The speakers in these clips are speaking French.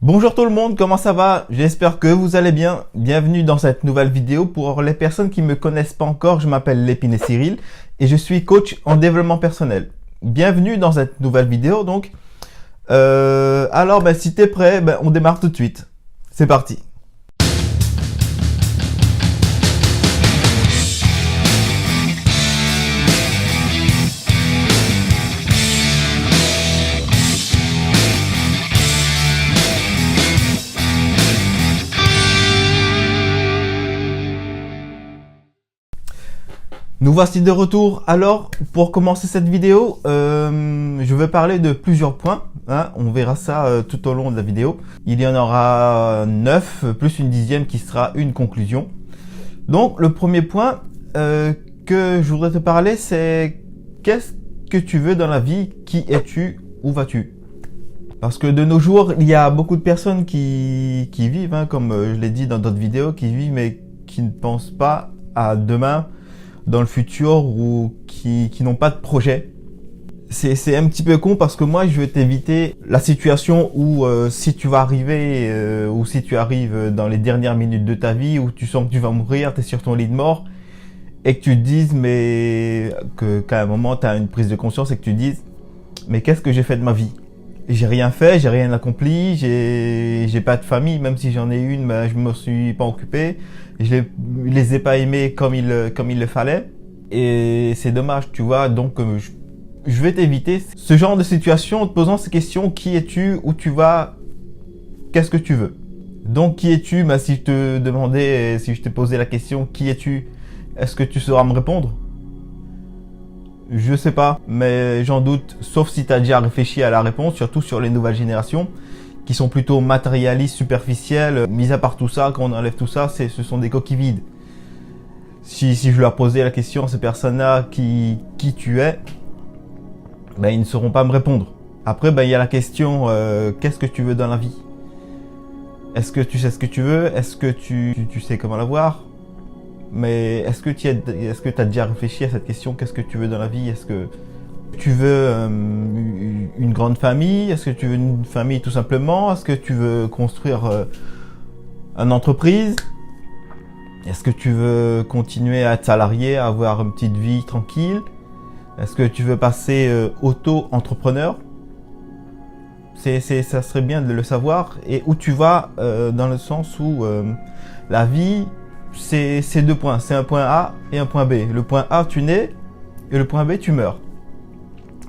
Bonjour tout le monde, comment ça va? J'espère que vous allez bien. Bienvenue dans cette nouvelle vidéo. Pour les personnes qui ne me connaissent pas encore, je m'appelle Lépine Cyril et je suis coach en développement personnel. Bienvenue dans cette nouvelle vidéo. Donc, si tu es prêt, on démarre tout de suite. C'est parti. Nous voici de retour. Alors, pour commencer cette vidéo, je vais parler de plusieurs points. On verra ça tout au long de la vidéo. Il y en aura 9, plus une 10e qui sera une conclusion. Donc, le premier point que je voudrais te parler, c'est qu'est-ce que tu veux dans la vie? Qui es-tu? Où vas-tu? Parce que de nos jours, il y a beaucoup de personnes qui vivent, comme je l'ai dit dans d'autres vidéos, qui vivent mais qui ne pensent pas à demain, dans le futur, ou qui n'ont pas de projet. C'est un petit peu con parce que moi je vais t'éviter la situation où si tu vas arriver ou si tu arrives dans les dernières minutes de ta vie où tu sens que tu vas mourir, tu es sur ton lit de mort et que tu te dises qu'à un moment tu as une prise de conscience et que tu te dises mais qu'est-ce que j'ai fait de ma vie? J'ai rien fait, j'ai rien accompli, j'ai pas de famille, même si j'en ai une, je me suis pas occupé, je les ai pas aimés comme il le fallait, et c'est dommage, tu vois. Donc je vais t'éviter ce genre de situation en te posant ces questions: qui es-tu, où tu vas, qu'est-ce que tu veux? Donc qui es-tu? Si je te demandais, si je te posais la question qui es-tu, est-ce que tu sauras me répondre? Je sais pas, mais j'en doute, sauf si tu as déjà réfléchi à la réponse, surtout sur les nouvelles générations, qui sont plutôt matérialistes, superficielles. Mis à part tout ça, quand on enlève tout ça, ce sont des coquilles vides. Si je leur posais la question à ces personnes-là, qui tu es, ils ne sauront pas me répondre. Après, il y a la question, qu'est-ce que tu veux dans la vie? Est-ce que tu sais ce que tu veux? Est-ce que tu sais comment l'avoir? Mais est-ce que tu as déjà réfléchi à cette question? Qu'est-ce que tu veux dans la vie? Est-ce que tu veux une grande famille? Est-ce que tu veux une famille tout simplement? Est-ce que tu veux construire une entreprise? Est-ce que tu veux continuer à être salarié, à avoir une petite vie tranquille? Est-ce que tu veux passer auto-entrepreneur? Ça serait bien de le savoir. Et où tu vas dans le sens où la vie, c'est deux points. C'est un point A et un point B. Le point A, tu nais, et le point B, tu meurs.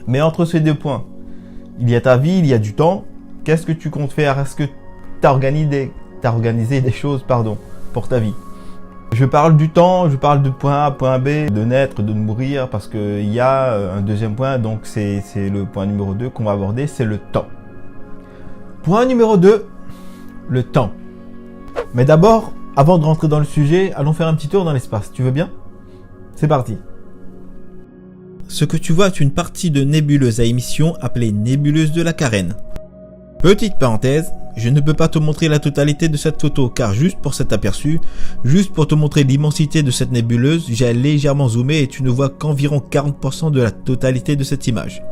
Mais entre ces deux points, il y a ta vie, il y a du temps. Qu'est-ce que tu comptes faire? Est-ce que tu as organisé des choses pour ta vie? Je parle du temps, je parle de point A, point B, de naître, de mourir, parce qu'il y a un deuxième point, donc c'est le point numéro 2 qu'on va aborder, c'est le temps. Point numéro 2, le temps. Mais d'abord, avant de rentrer dans le sujet, allons faire un petit tour dans l'espace. Tu veux bien? C'est parti. Ce que tu vois est une partie de nébuleuse à émission appelée nébuleuse de la Carène. Petite parenthèse, je ne peux pas te montrer la totalité de cette photo car juste pour cet aperçu, juste pour te montrer l'immensité de cette nébuleuse, j'ai légèrement zoomé et tu ne vois qu'environ 40% de la totalité de cette image.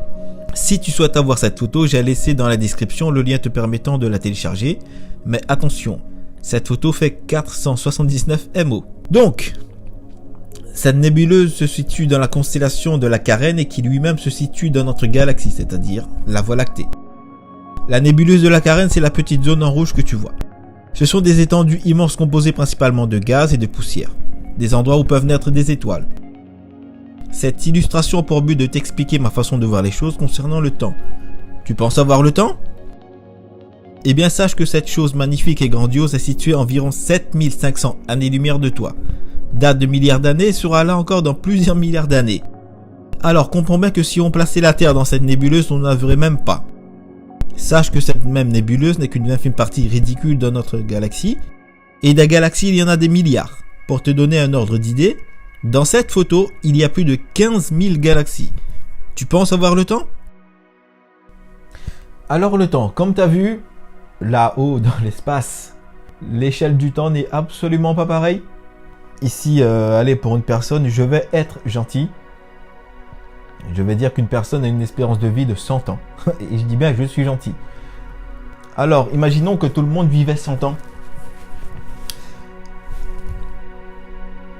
Si tu souhaites avoir cette photo, j'ai laissé dans la description le lien te permettant de la télécharger, mais attention, cette photo fait 479 MO. Donc, cette nébuleuse se situe dans la constellation de la Carène et qui lui-même se situe dans notre galaxie, c'est-à-dire la Voie lactée. La nébuleuse de la Carène, c'est la petite zone en rouge que tu vois. Ce sont des étendues immenses composées principalement de gaz et de poussière, des endroits où peuvent naître des étoiles. Cette illustration a pour but de t'expliquer ma façon de voir les choses concernant le temps. Tu penses avoir le temps ? Eh bien sache que cette chose magnifique et grandiose est située à environ 7500 années-lumière de toi. Date de milliards d'années et sera là encore dans plusieurs milliards d'années. Alors comprends bien que si on plaçait la Terre dans cette nébuleuse, on n'en verrait même pas. Sache que cette même nébuleuse n'est qu'une infime partie ridicule de notre galaxie. Et des galaxies, il y en a des milliards. Pour te donner un ordre d'idée, dans cette photo, il y a plus de 15 000 galaxies. Tu penses avoir le temps ? Alors le temps, comme tu as vu, là-haut dans l'espace, l'échelle du temps n'est absolument pas pareille. Ici, allez, pour une personne, je vais être gentil. Je vais dire qu'une personne a une espérance de vie de 100 ans. Et je dis bien, je suis gentil. Alors, imaginons que tout le monde vivait 100 ans.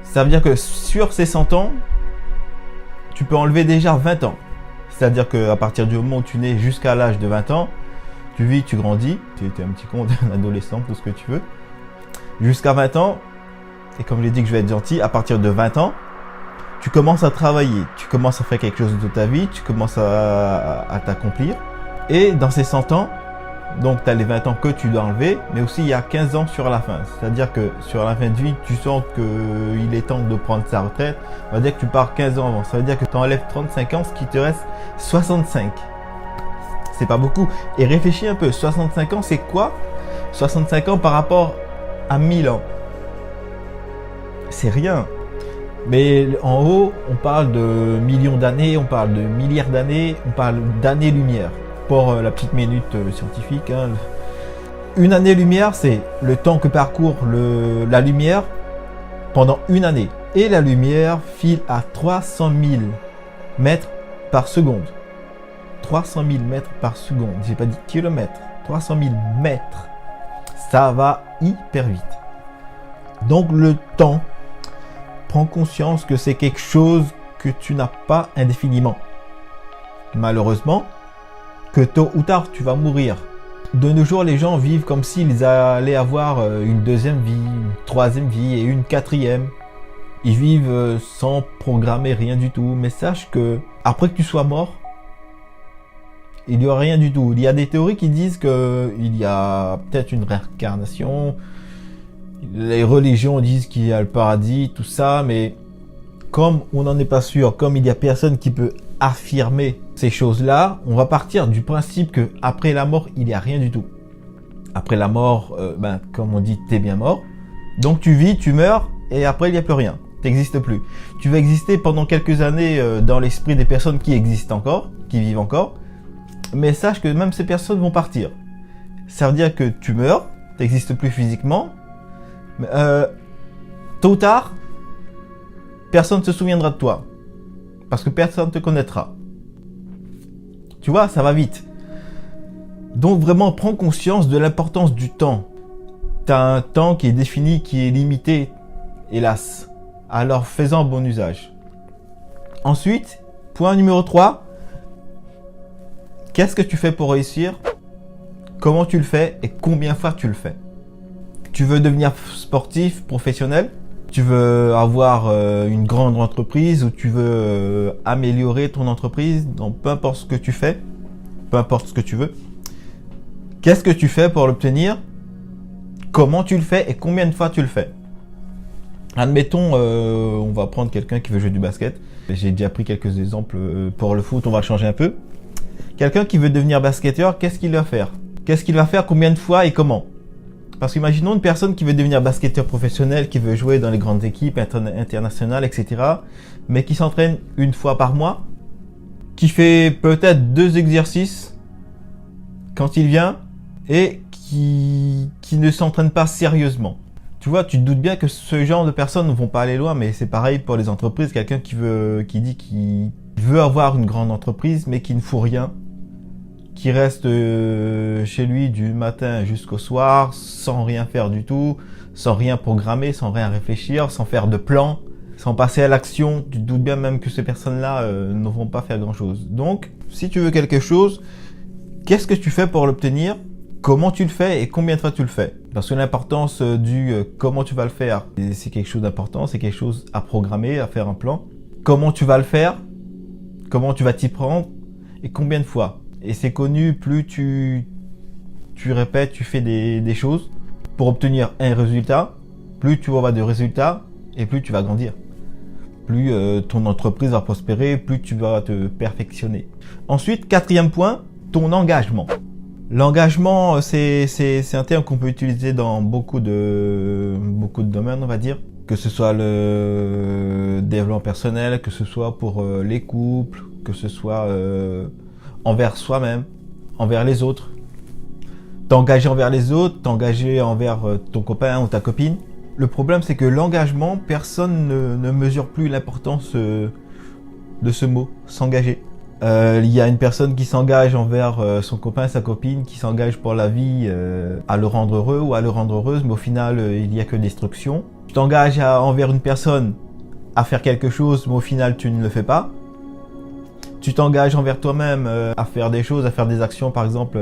Ça veut dire que sur ces 100 ans, tu peux enlever déjà 20 ans. C'est-à-dire qu'à partir du moment où tu nais jusqu'à l'âge de 20 ans, tu vis, tu grandis, tu es un petit con, un adolescent, tout ce que tu veux. Jusqu'à 20 ans, et comme je l'ai dit que je vais être gentil, à partir de 20 ans, tu commences à travailler, tu commences à faire quelque chose de ta vie, tu commences à t'accomplir. Et dans ces 100 ans, donc tu as les 20 ans que tu dois enlever, mais aussi il y a 15 ans sur la fin. C'est-à-dire que sur la fin de vie, tu sens qu'il est temps de prendre sa retraite. On va dire que tu pars 15 ans avant. Ça veut dire que tu enlèves 35 ans, ce qui te reste 65. C'est pas beaucoup. Et réfléchis un peu, 65 ans, c'est quoi 65 ans par rapport à 1000 ans. C'est rien. Mais en haut, on parle de millions d'années, on parle de milliards d'années, on parle d'années-lumière. Pour la petite minute scientifique, hein. Une année-lumière, c'est le temps que parcourt la lumière pendant une année. Et la lumière file à 300 000 mètres par seconde. 300 000 mètres par seconde. J'ai pas dit kilomètres. 300 000 mètres. Ça va hyper vite. Donc le temps, prends conscience que c'est quelque chose que tu n'as pas indéfiniment. Malheureusement, que tôt ou tard, tu vas mourir. De nos jours, les gens vivent comme s'ils allaient avoir une deuxième vie, une troisième vie et une quatrième. Ils vivent sans programmer rien du tout. Mais sache que après que tu sois mort, il n'y aura rien du tout. Il y a des théories qui disent qu'il y a peut-être une réincarnation. Les religions disent qu'il y a le paradis, tout ça. Mais comme on n'en est pas sûr, comme il n'y a personne qui peut affirmer ces choses-là, on va partir du principe que après la mort, il n'y a rien du tout. Après la mort, comme on dit, t'es bien mort. Donc tu vis, tu meurs, et après il n'y a plus rien. T'existes plus. Tu vas exister pendant quelques années dans l'esprit des personnes qui existent encore, qui vivent encore. Mais sache que même ces personnes vont partir. Ça veut dire que tu meurs, t'existes plus physiquement. Tôt ou tard, personne ne se souviendra de toi. Parce que personne ne te connaîtra. Tu vois, ça va vite. Donc vraiment, prends conscience de l'importance du temps. Tu as un temps qui est défini, qui est limité, hélas. Alors fais-en bon usage. Ensuite, point numéro 3. Qu'est-ce que tu fais pour réussir? Comment tu le fais et combien de fois tu le fais? Tu veux devenir sportif, professionnel? Tu veux avoir une grande entreprise ou tu veux améliorer ton entreprise, donc peu importe ce que tu fais, peu importe ce que tu veux. Qu'est-ce que tu fais pour l'obtenir? Comment tu le fais et combien de fois tu le fais? Admettons, on va prendre quelqu'un qui veut jouer du basket. J'ai déjà pris quelques exemples pour le foot, on va changer un peu. Quelqu'un qui veut devenir basketteur, qu'est-ce qu'il va faire? Qu'est-ce qu'il va faire, combien de fois et comment? Parce qu'imaginons une personne qui veut devenir basketteur professionnel, qui veut jouer dans les grandes équipes internationales, etc. Mais qui s'entraîne une fois par mois, qui fait peut-être 2 exercices quand il vient et qui ne s'entraîne pas sérieusement. Tu vois, tu te doutes bien que ce genre de personnes ne vont pas aller loin, mais c'est pareil pour les entreprises. Quelqu'un qui dit qu'il veut avoir une grande entreprise, mais qui ne fout rien, qui reste chez lui du matin jusqu'au soir, sans rien faire du tout, sans rien programmer, sans rien réfléchir, sans faire de plan, sans passer à l'action. Tu te doutes bien même que ces personnes-là ne vont pas faire grand-chose. Donc, si tu veux quelque chose, qu'est-ce que tu fais pour l'obtenir? Comment tu le fais et combien de fois tu le fais? Parce que l'importance du comment tu vas le faire, c'est quelque chose d'important, c'est quelque chose à programmer, à faire un plan. Comment tu vas le faire? Comment tu vas t'y prendre? Et combien de fois? Et c'est connu, plus tu répètes, tu fais des choses pour obtenir un résultat, plus tu vas avoir de résultats et plus tu vas grandir. Plus ton entreprise va prospérer, plus tu vas te perfectionner. Ensuite, 4e point, ton engagement. L'engagement, c'est un terme qu'on peut utiliser dans beaucoup de domaines, on va dire. Que ce soit le développement personnel, que ce soit pour les couples, que ce soit envers soi-même, envers les autres. T'engager envers les autres, t'engager envers ton copain ou ta copine. Le problème, c'est que l'engagement, personne ne mesure plus l'importance de ce mot, s'engager. Il y a une personne qui s'engage envers son copain, sa copine, qui s'engage pour la vie à le rendre heureux ou à le rendre heureuse, mais au final, il n'y a que destruction. Tu t'engages envers une personne à faire quelque chose, mais au final, tu ne le fais pas. Tu t'engages envers toi-même à faire des choses, à faire des actions, par exemple,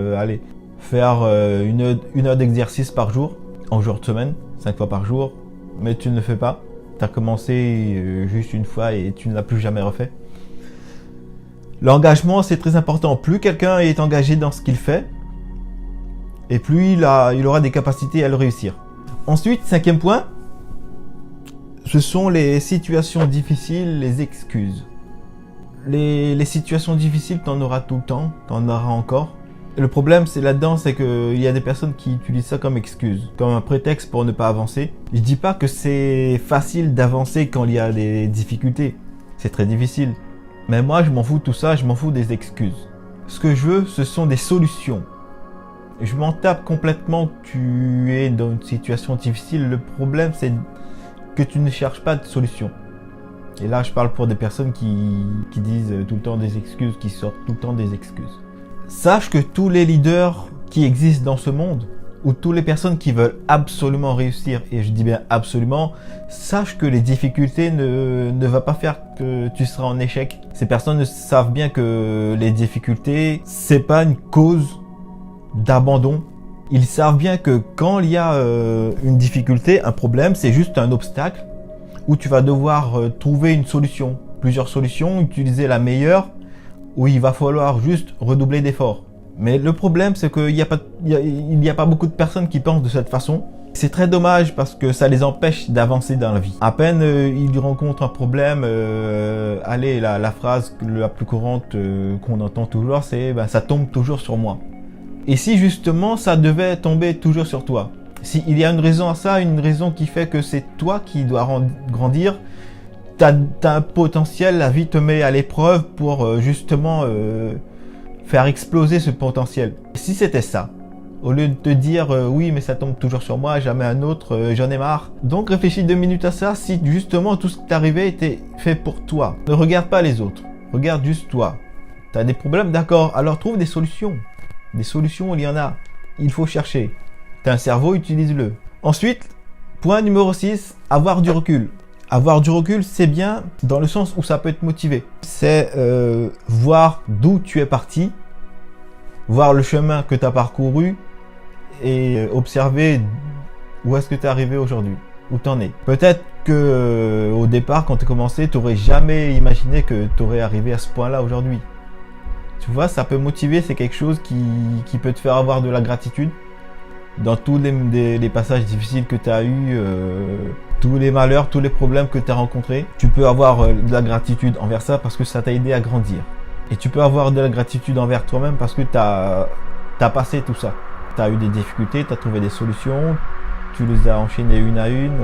faire une heure d'exercice par jour, en jour de semaine, 5 fois par jour, mais tu ne le fais pas. Tu as commencé juste une fois et tu ne l'as plus jamais refait. L'engagement, c'est très important. Plus quelqu'un est engagé dans ce qu'il fait, et plus il aura des capacités à le réussir. Ensuite, 5e point, ce sont les situations difficiles, les excuses. Les situations difficiles, tu en auras tout le temps, tu en auras encore. Le problème, c'est là-dedans, c'est qu'il y a des personnes qui utilisent ça comme excuse, comme un prétexte pour ne pas avancer. Je dis pas que c'est facile d'avancer quand il y a des difficultés. C'est très difficile. Mais moi, je m'en fous de tout ça, je m'en fous des excuses. Ce que je veux, ce sont des solutions. Je m'en tape complètement que tu es dans une situation difficile. Le problème, c'est que tu ne cherches pas de solution. Et là, je parle pour des personnes qui disent tout le temps des excuses, qui sortent tout le temps des excuses. Sache que tous les leaders qui existent dans ce monde, ou toutes les personnes qui veulent absolument réussir, et je dis bien absolument, sache que les difficultés ne va pas faire que tu seras en échec. Ces personnes savent bien que les difficultés, c'est pas une cause d'abandon. Ils savent bien que quand il y a une difficulté, un problème, c'est juste un obstacle où tu vas devoir trouver une solution, plusieurs solutions, utiliser la meilleure, où il va falloir juste redoubler d'efforts. Mais le problème, c'est qu'il n'y a pas beaucoup de personnes qui pensent de cette façon. C'est très dommage parce que ça les empêche d'avancer dans la vie. À peine ils rencontrent un problème, la phrase la plus courante qu'on entend toujours, c'est ça tombe toujours sur moi. Et si justement ça devait tomber toujours sur toi, s'il y a une raison à ça, une raison qui fait que c'est toi qui dois grandir, t'as un potentiel, la vie te met à l'épreuve pour justement faire exploser ce potentiel. Si c'était ça, au lieu de te dire oui mais ça tombe toujours sur moi, jamais un autre, j'en ai marre. Donc réfléchis 2 minutes à ça, si justement tout ce qui t'arrivait était fait pour toi. Ne regarde pas les autres, regarde juste toi. T'as des problèmes, d'accord, alors trouve des solutions. Des solutions, il y en a, il faut chercher. T'as un cerveau, utilise-le. Ensuite, point numéro 6, avoir du recul. Avoir du recul, c'est bien dans le sens où ça peut te motiver. C'est voir d'où tu es parti, voir le chemin que tu as parcouru et observer où est-ce que tu es arrivé aujourd'hui, où tu en es. Peut-être que au départ, quand tu as commencé, tu n'aurais jamais imaginé que tu aurais arrivé à ce point-là aujourd'hui. Tu vois, ça peut motiver, c'est quelque chose qui peut te faire avoir de la gratitude. Dans tous les passages difficiles que tu as eus, tous les malheurs, tous les problèmes que tu as rencontrés, tu peux avoir de la gratitude envers ça parce que ça t'a aidé à grandir. Et tu peux avoir de la gratitude envers toi-même parce que tu as passé tout ça. Tu as eu des difficultés, tu as trouvé des solutions, tu les as enchaînées une à une,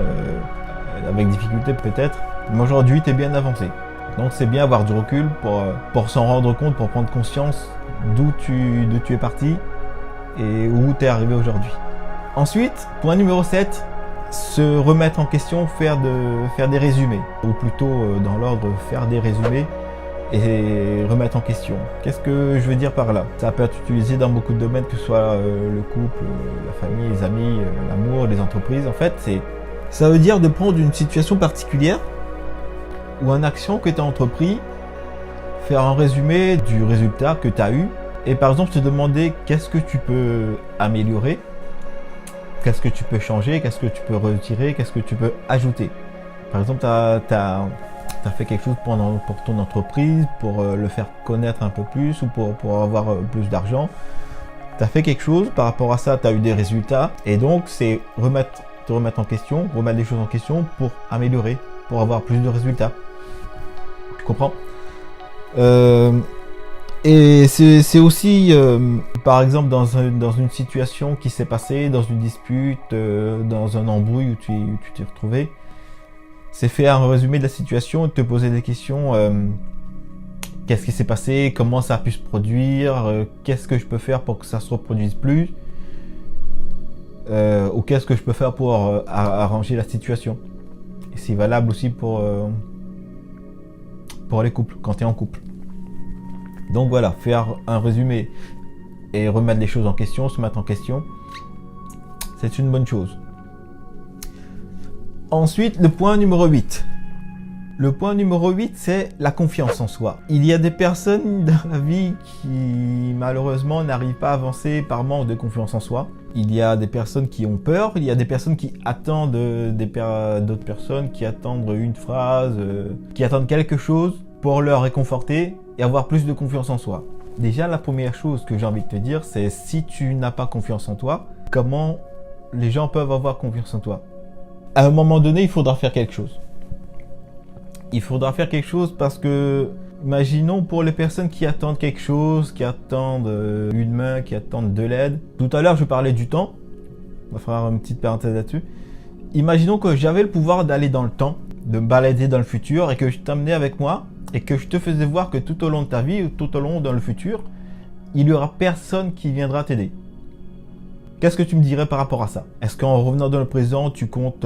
avec difficulté peut-être. Mais aujourd'hui, tu es bien avancé. Donc c'est bien avoir du recul pour s'en rendre compte, pour prendre conscience d'où tu es parti et où tu es arrivé aujourd'hui. Ensuite, point numéro 7, se remettre en question, faire des résumés. Ou plutôt, dans l'ordre, faire des résumés et remettre en question. Qu'est-ce que je veux dire par là? Ça peut être utilisé dans beaucoup de domaines, que ce soit le couple, la famille, les amis, l'amour, les entreprises. En fait, ça veut dire de prendre une situation particulière ou une action que tu as entrepris, faire un résumé du résultat que tu as eu et par exemple te demander qu'est-ce que tu peux améliorer, qu'est-ce que tu peux changer, qu'est-ce que tu peux retirer, qu'est-ce que tu peux ajouter. Par exemple, tu as fait quelque chose pour ton entreprise, pour le faire connaître un peu plus ou pour avoir plus d'argent. Tu as fait quelque chose, par rapport à ça, tu as eu des résultats et donc c'est te remettre en question, remettre des choses en question pour améliorer, pour avoir plus de résultats. Tu comprends? Et c'est aussi, par exemple, dans une situation qui s'est passée, dans une dispute, dans un embrouille où tu t'es retrouvé, c'est faire un résumé de la situation et te poser des questions. Qu'est-ce qui s'est passé? Comment ça a pu se produire? Qu'est-ce que je peux faire pour que ça se reproduise plus? Ou qu'est-ce que je peux faire pour arranger la situation? Et c'est valable aussi pour les couples, quand tu es en couple. Donc voilà, faire un résumé et remettre les choses en question, se mettre en question, c'est une bonne chose. Ensuite, le point numéro 8. Le point numéro 8, c'est la confiance en soi. Il y a des personnes dans la vie qui, malheureusement, n'arrivent pas à avancer par manque de confiance en soi. Il y a des personnes qui ont peur, il y a des personnes qui attendent d'autres personnes, qui attendent une phrase, qui attendent quelque chose pour leur réconforter et avoir plus de confiance en soi. Déjà, la première chose que j'ai envie de te dire, c'est si tu n'as pas confiance en toi, comment les gens peuvent avoir confiance en toi? À un moment donné, il faudra faire quelque chose. Il faudra faire quelque chose parce que, imaginons pour les personnes qui attendent quelque chose, qui attendent une main, qui attendent de l'aide. Tout à l'heure, je parlais du temps. On va faire une petite parenthèse là-dessus. Imaginons que j'avais le pouvoir d'aller dans le temps, de me balader dans le futur et que je t'emmenais avec moi et que je te faisais voir que tout au long de ta vie, ou tout au long dans le futur, il n'y aura personne qui viendra t'aider. Qu'est-ce que tu me dirais par rapport à ça? Est-ce qu'en revenant dans le présent, tu comptes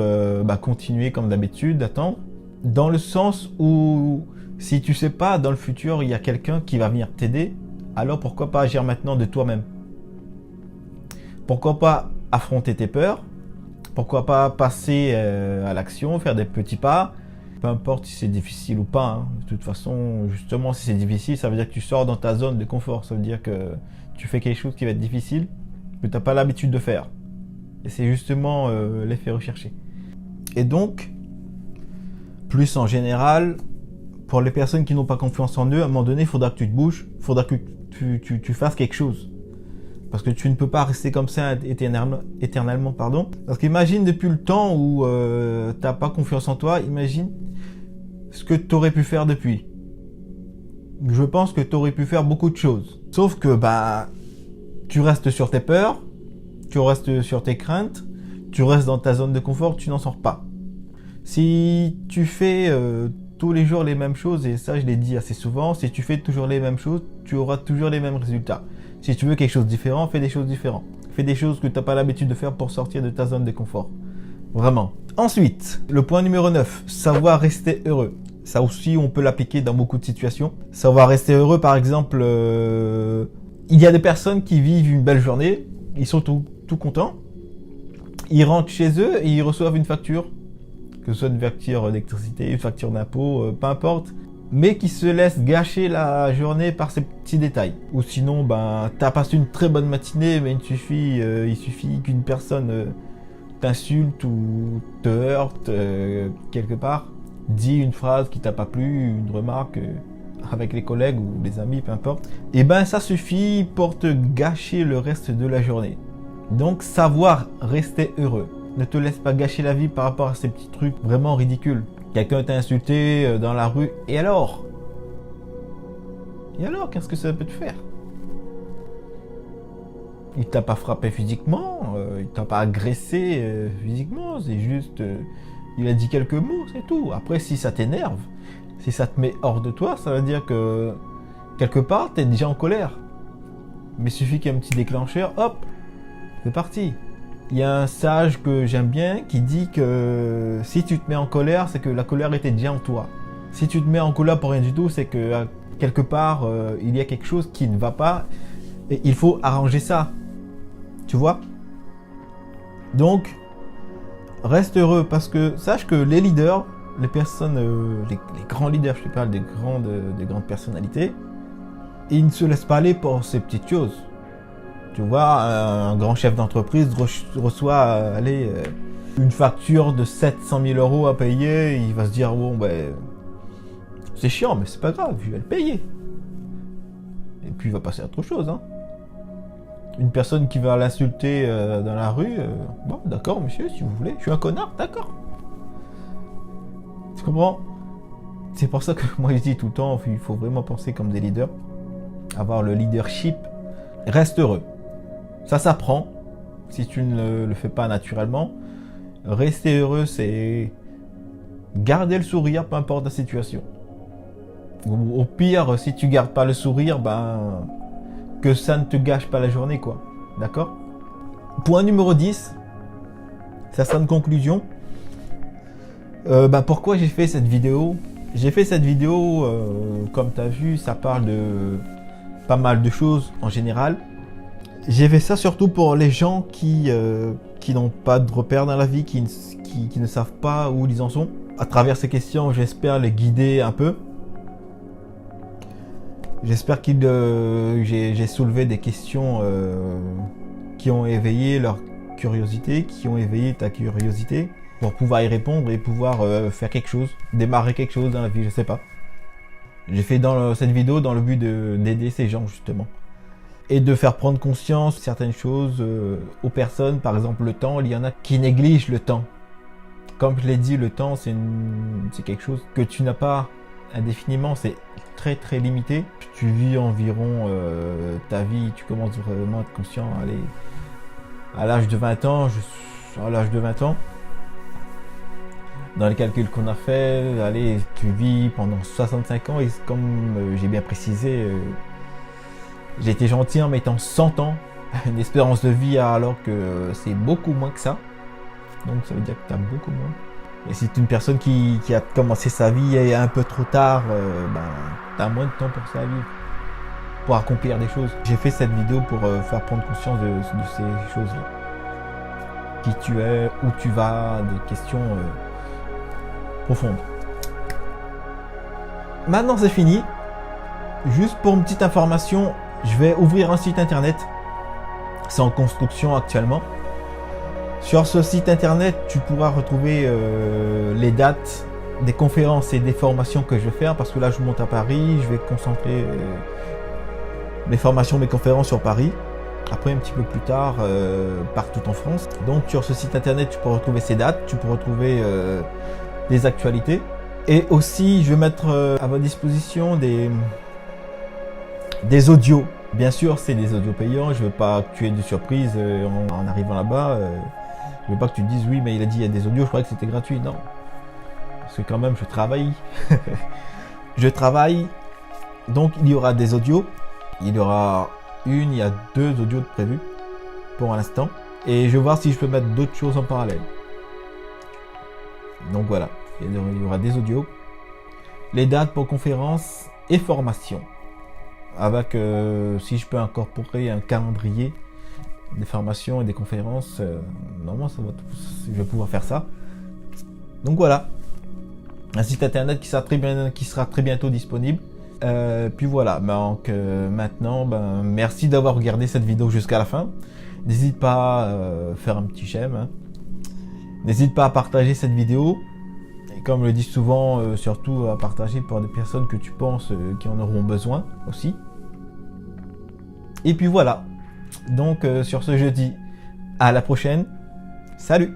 continuer comme d'habitude, d'attendre? Dans le sens où, si tu sais pas, dans le futur, il y a quelqu'un qui va venir t'aider, alors pourquoi pas agir maintenant de toi-même? Pourquoi pas affronter tes peurs? Pourquoi pas passer à l'action, faire des petits pas? Peu importe si c'est difficile ou pas. Hein. De toute façon, justement, si c'est difficile, ça veut dire que tu sors dans ta zone de confort. Ça veut dire que tu fais quelque chose qui va être difficile, que tu n'as pas l'habitude de faire. Et c'est justement l'effet recherché. Et donc, plus en général, pour les personnes qui n'ont pas confiance en eux, à un moment donné, il faudra que tu te bouges, il faudra que tu fasses quelque chose. Parce que tu ne peux pas rester comme ça éternellement. Parce qu'imagine depuis le temps où tu n'as pas confiance en toi, imagine ce que tu aurais pu faire depuis. Je pense que tu aurais pu faire beaucoup de choses. Sauf que tu restes sur tes peurs, tu restes sur tes craintes, tu restes dans ta zone de confort, tu n'en sors pas. Si tu fais tous les jours les mêmes choses, et ça je l'ai dit assez souvent, si tu fais toujours les mêmes choses, tu auras toujours les mêmes résultats. Si tu veux quelque chose de différent, fais des choses différentes. Fais des choses que tu n'as pas l'habitude de faire pour sortir de ta zone de confort. Vraiment. Ensuite, le point numéro 9, savoir rester heureux. Ça aussi, on peut l'appliquer dans beaucoup de situations. Savoir rester heureux, par exemple, il y a des personnes qui vivent une belle journée, ils sont tout contents, ils rentrent chez eux et ils reçoivent une facture, que ce soit une facture d'électricité, une facture d'impôt, peu importe, mais qui se laissent gâcher la journée par ces petits détails. Ou sinon, tu as passé une très bonne matinée, mais il suffit qu'une personne t'insulte ou te heurte quelque part, dit une phrase qui t'a pas plu, une remarque avec les collègues ou les amis, peu importe. Et ça suffit pour te gâcher le reste de la journée. Donc, savoir rester heureux. Ne te laisse pas gâcher la vie par rapport à ces petits trucs vraiment ridicules. Quelqu'un t'a insulté dans la rue, et alors? Et alors, qu'est-ce que ça peut te faire? Il t'a pas frappé physiquement, il t'a pas agressé physiquement, c'est juste... il a dit quelques mots, c'est tout. Après, si ça t'énerve, si ça te met hors de toi, ça veut dire que quelque part, t'es déjà en colère. Mais il suffit qu'il y ait un petit déclencheur, hop, c'est parti. Il y a un sage que j'aime bien qui dit que si tu te mets en colère, c'est que la colère était déjà en toi. Si tu te mets en colère pour rien du tout, c'est que quelque part, il y a quelque chose qui ne va pas et il faut arranger ça. Tu vois? Donc, reste heureux parce que sache que les leaders, les personnes, les grands leaders, je te parle des grandes personnalités, ils ne se laissent pas aller pour ces petites choses. Tu vois, un grand chef d'entreprise reçoit une facture de 700 000 € à payer. Il va se dire, bon, c'est chiant, mais c'est pas grave, je vais le payer. Et puis il va passer à autre chose. Hein. Une personne qui va l'insulter dans la rue, bon, d'accord, monsieur, si vous voulez, je suis un connard, d'accord. Tu comprends? C'est pour ça que moi je dis tout le temps, il faut vraiment penser comme des leaders, avoir le leadership. Reste heureux. Ça s'apprend, si tu ne le fais pas naturellement. Rester heureux, c'est garder le sourire, peu importe la situation. Au pire, si tu gardes pas le sourire, que ça ne te gâche pas la journée, quoi. D'accord? Point numéro 10, ça sera une conclusion. Pourquoi j'ai fait cette vidéo? J'ai fait cette vidéo, comme tu as vu, ça parle pas mal de choses en général. J'ai fait ça surtout pour les gens qui n'ont pas de repères dans la vie, qui ne savent pas où ils en sont. À travers ces questions, j'espère les guider un peu. J'espère que j'ai soulevé des questions qui ont éveillé leur curiosité, qui ont éveillé ta curiosité, pour pouvoir y répondre et pouvoir faire quelque chose, démarrer quelque chose dans la vie, je sais pas. J'ai fait cette vidéo dans le but d'aider ces gens justement. Et de faire prendre conscience de certaines choses aux personnes, par exemple le temps, il y en a qui négligent le temps. Comme je l'ai dit, le temps c'est quelque chose que tu n'as pas indéfiniment, c'est très très limité. Tu vis environ ta vie, tu commences vraiment à être conscient, allez, à l'âge de 20 ans, dans les calculs qu'on a fait, allez, tu vis pendant 65 ans et comme j'ai bien précisé, j'ai été gentil en mettant 100 ans, une espérance de vie alors que c'est beaucoup moins que ça. Donc ça veut dire que tu as beaucoup moins. Et si tu es une personne qui a commencé sa vie un peu trop tard, tu as moins de temps pour sa vie, pour accomplir des choses. J'ai fait cette vidéo pour faire prendre conscience de ces choses-là. Qui tu es, où tu vas, des questions profondes. Maintenant c'est fini. Juste pour une petite information, je vais ouvrir un site internet. C'est en construction actuellement. Sur ce site internet, tu pourras retrouver les dates des conférences et des formations que je vais faire. Parce que là, je monte à Paris. Je vais concentrer mes formations, mes conférences sur Paris. Après, un petit peu plus tard, partout en France. Donc, sur ce site internet, tu peux retrouver ces dates. Tu peux retrouver des actualités. Et aussi, je vais mettre à votre disposition des audios. Bien sûr, c'est des audios payants. Je ne veux pas que tu aies de surprise en arrivant là-bas. Je veux pas que tu te dises oui, mais il a dit il y a des audios, je croyais que c'était gratuit. Non. Parce que quand même, je travaille. Je travaille. Donc, il y aura des audios. Il y aura il y a 2 audios de prévus pour l'instant. Et je vais voir si je peux mettre d'autres choses en parallèle. Donc voilà, il y aura des audios. Les dates pour conférences et formations. Avec, si je peux incorporer un calendrier des formations et des conférences, normalement je vais pouvoir faire ça. Donc voilà, un site internet qui sera très bientôt disponible. Puis voilà, donc maintenant, merci d'avoir regardé cette vidéo jusqu'à la fin. N'hésite pas à faire un petit j'aime. Hein. N'hésite pas à partager cette vidéo. Et comme je le dis souvent, surtout à partager pour des personnes que tu penses qui en auront besoin aussi. Et puis voilà. Donc sur ce, je dis à la prochaine. Salut!